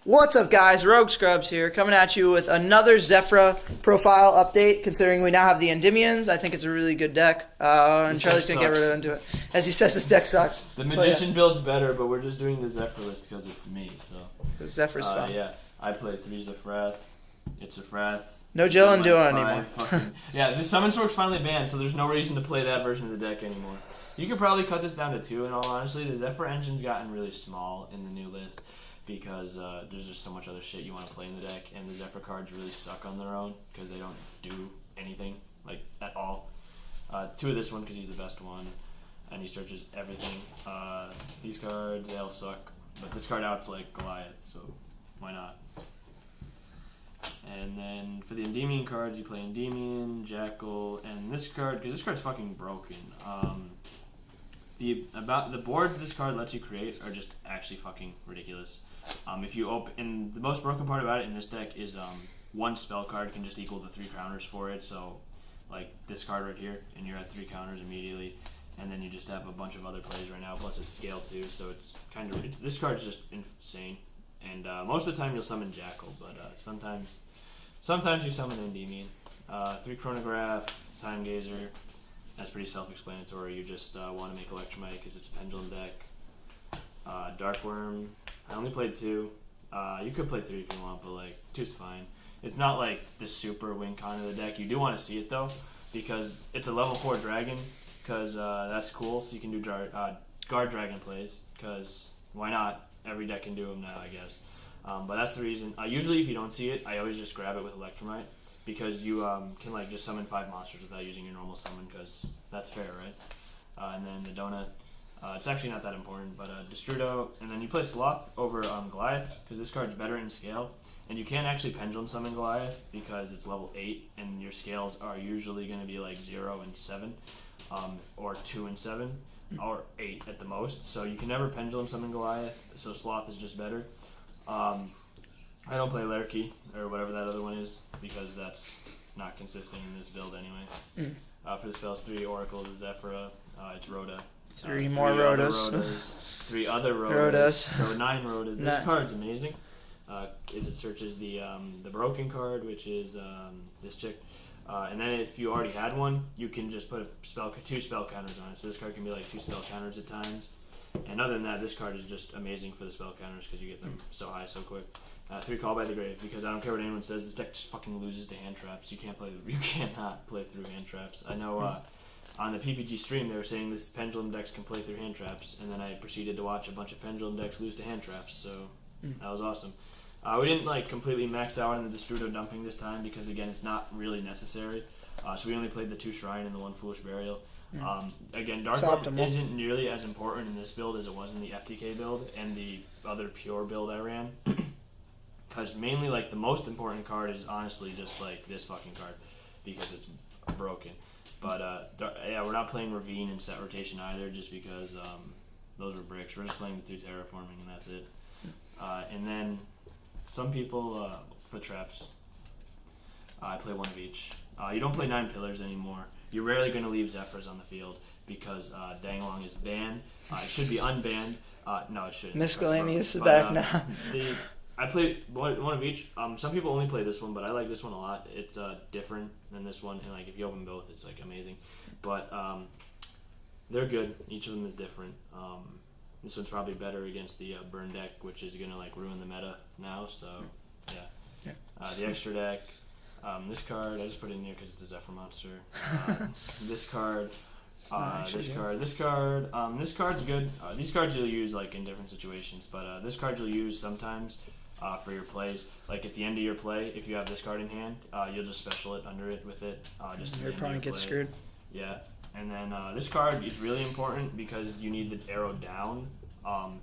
What's up, guys? Rogue Scrubs here, coming at you with another Zefra Profile update, considering we now have the Endymions. I think it's a really good deck, and Charlie's going to get rid into it. As he says, this deck sucks. The Magician build's better, but we're just doing the Zefra list because it's me, so. The Zephra's fun. Yeah, I play 3 Zefrath. It's Zefrath. No Jill and Duo anymore. Yeah, the Summon Sword's finally banned, so there's no reason to play that version of the deck anymore. You could probably cut this down to 2, in all honesty. The Zefra engine's gotten really small in the new list, because there's just so much other shit you want to play in the deck, and the Zefra cards really suck on their own because they don't do anything, like, at all. 2 of this one because he's the best one, and he searches everything. These cards, they all suck, but this card out's like Goliath, so why not? And then for the Endymion cards, you play Endymion, Jackal, and this card, because this card's fucking broken. The boards this card lets you create are just actually fucking ridiculous. If you open, and the most broken part about it in this deck is 1 spell card can just equal the 3 counters for it. So, like this card right here, and you're at 3 counters immediately, and then you just have a bunch of other plays right now. Plus it's scale too, so it's kind of this card's just insane. And most of the time you'll summon Jackal, but sometimes you summon Endymion. 3 Chronograph, Time Gazer. That's pretty self-explanatory. You just want to make Electromite because it's a pendulum deck. Darkworm. I only played 2. You could play 3 if you want, but like 2's fine. It's not like the super win con of the deck. You do want to see it though, because it's a level 4 dragon. Because that's cool. So you can do guard dragon plays. Because why not? Every deck can do them now, I guess. But that's the reason. Usually, if you don't see it, I always just grab it with Electromite. Because you can like just summon 5 monsters without using your normal summon, because that's fair, right? And then the donut, it's actually not that important, but Destrudo, and then you play Sloth over Goliath, because this card's better in scale, and you can't actually pendulum summon Goliath because it's level 8, and your scales are usually going to be like 0 and 7, or 2 and 7, or 8 at the most, so you can never pendulum summon Goliath, so Sloth is just better. I don't play Lerky, or whatever that other one is, because that's not consistent in this build anyway. For the spells, 3 Oracle, Zefra, it's Rhoda. 3 more Rhodas. 3 other Rhodas. So 9 Rhodas. This card's amazing. It searches the broken card, which is this chick. And then if you already had one, you can just put 2 spell counters on it. So this card can be like 2 spell counters at times. And other than that, this card is just amazing for the spell counters because you get them so high so quick. 3 Call by the Grave, because I don't care what anyone says, this deck just fucking loses to hand traps. You cannot play through hand traps. I know on the PPG stream they were saying this pendulum decks can play through hand traps, and then I proceeded to watch a bunch of pendulum decks lose to hand traps, so that was awesome. We didn't like completely max out on the Destrudo dumping this time because again it's not really necessary. So we only played the 2 Shrine and the 1 Foolish Burial. Again, Darkworm isn't nearly as important in this build as it was in the FTK build and the other pure build I ran. Because mainly, like, the most important card is honestly just, like, this fucking card. Because it's broken. But, yeah, we're not playing Ravine and set rotation either just because those were bricks. We're just playing the 2 Terraforming and that's it. And then some people, for traps, I play 1 of each. You don't play 9 Pillars anymore. You're rarely going to leave Zephyrs on the field because Danglong is banned. It should be unbanned. No, it shouldn't. Miscellaneous is back now. I play 1 of each. Some people only play this one, but I like this one a lot. It's different than this one, and like if you open both, it's like amazing. But they're good. Each of them is different. This one's probably better against the burn deck, which is gonna like ruin the meta now. So yeah. The extra deck. This card, I just put it in here because it's a Zefra monster. This card, this card's good. These cards you'll use like in different situations, but this card you'll use sometimes for your plays. Like at the end of your play, if you have this card in hand, you'll just special it under it with it. Just your opponent gets screwed. Yeah, and then this card is really important because you need the arrow down,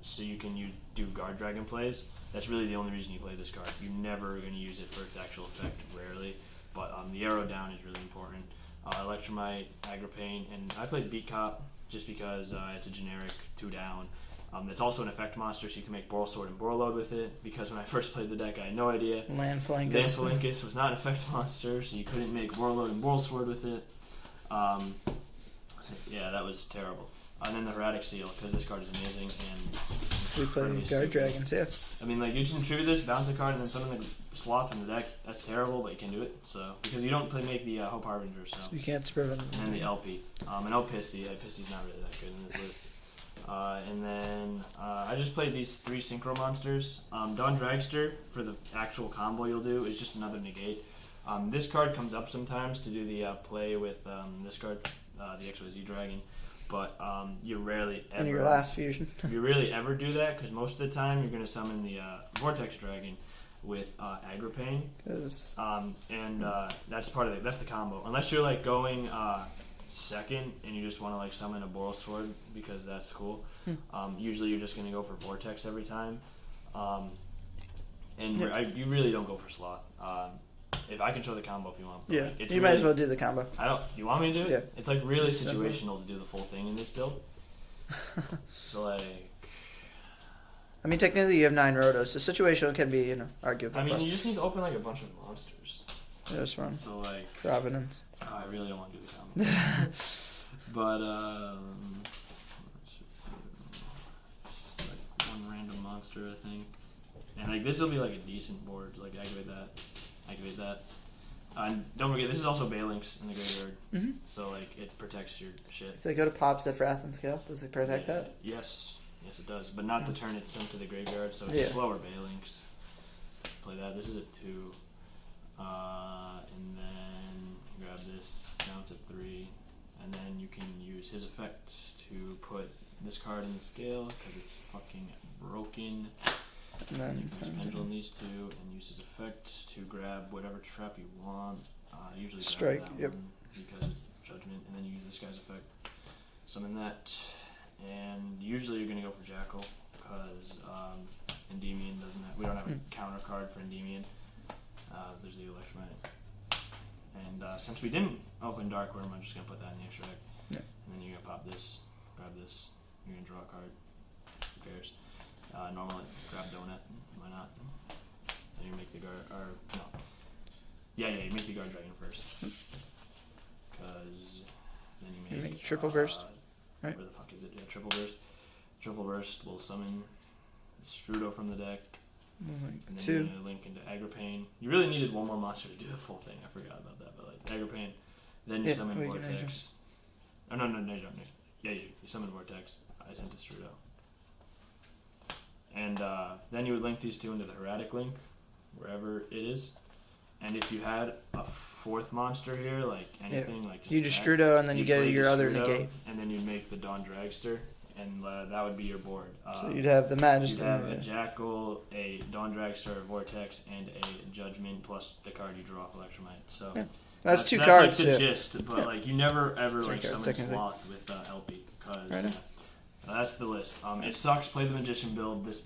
so you can do guard dragon plays. That's really the only reason you play this card. You're never going to use it for its actual effect, rarely. But the arrow down is really important. Electromite, Agripane, and I played Beat Cop just because it's a generic 2 down. It's also an effect monster, so you can make Boral Sword and Borload with it, because when I first played the deck, I had no idea. Landflankus was not an effect monster, so you couldn't make Borload and Boral Sword with it. Yeah, that was terrible. And then the Heradic Seal, because this card is amazing, and We play Pretty guard stupid. dragons, yeah. I mean, like, you can tribute this, bounce a card, and then summon the slot from the deck. That's terrible, but you can do it. So because you don't make the Hope Harbinger, so You can't prevent and then the LP. And oh, Pisty. Pisty's not really that good in this list. And then I just played these 3 synchro monsters. Dawn Dragster, for the actual combo you'll do, is just another negate. This card comes up sometimes to do the play with this card, the XYZ Dragon, but you rarely ever. In your last fusion. You really ever do that, because most of the time you're going to summon the Vortex Dragon with Agripane. And that's part of that's the combo. Unless you're like going second and you just want to like summon a Boral Sword because that's cool. Usually you're just going to go for Vortex every time. You really don't go for slot. If I can show the combo if you want. Yeah, like, you might as well do the combo. You want me to do it? Yeah. It's like really situational to do the full thing in this build. So like. I mean, technically you have 9 Rotos, so situational can be, arguable. I mean, you just need to open like a bunch of monsters. This one. So like. Providence. I really don't want to do the combo. But like one random monster, I think. And like this will be like a decent board. Like activate that. And don't forget, this is also Balinks in the graveyard, so like it protects your shit. If they go to pop Zefra and scale, does it protect that? Yes, it does, but not the turn it's sent to the graveyard, so it's slower Balinks. Play that. This is a 2, and then grab this. Now it's a 3, and then you can use his effect to put this card in the scale because it's fucking broken. And then Pendulum these 2 and use his effect to grab whatever trap you want. Usually strike, grab that yep. one because it's Judgment, and then you use this guy's effect. Summon that, and usually you're gonna go for Jackal because Endymion doesn't have. We don't have a counter card for Endymion. There's the Electromagnet, and since we didn't open Dark Worm, I'm just gonna put that in the extra deck. Yeah. And then you're gonna pop this, grab this. You're gonna draw a card. Who cares? Normally, grab Donut. Why not? Then you make the guard. Or no. Yeah, you make the guard dragon first. Because then you make triple burst. Right? Where the fuck is it? Yeah, triple burst. Triple burst will summon Strudo from the deck. And then 2. you're gonna link into Agripane. You really needed one more monster to do the full thing. I forgot about that, but like Agripane. Then you summon Vortex. Oh no, you don't. Yeah, you summon Vortex. I sent to Strudo. And then you would link these 2 into the Heradic link, wherever it is. And if you had a 4th monster here, like anything, like you just Strudo, and then you get your other negate. And then you'd make the Dawn Dragster, and that would be your board. So you'd have the Majesty. You'd have a Jackal, a Dawn Dragster, a Vortex, and a Judgment, plus the card you draw off Electromite. So that's 2 cards. Like the gist, but like you never ever cards, summon Sloth with LP because. Right. That's the list. It sucks. Play the Magician build. This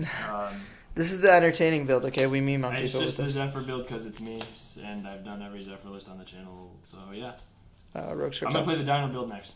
this is the entertaining build, okay? We meme on people it's with just the this. Zefra build because it's me, and I've done every Zefra list on the channel. So yeah. Rogue I'm going to play the Dino build next.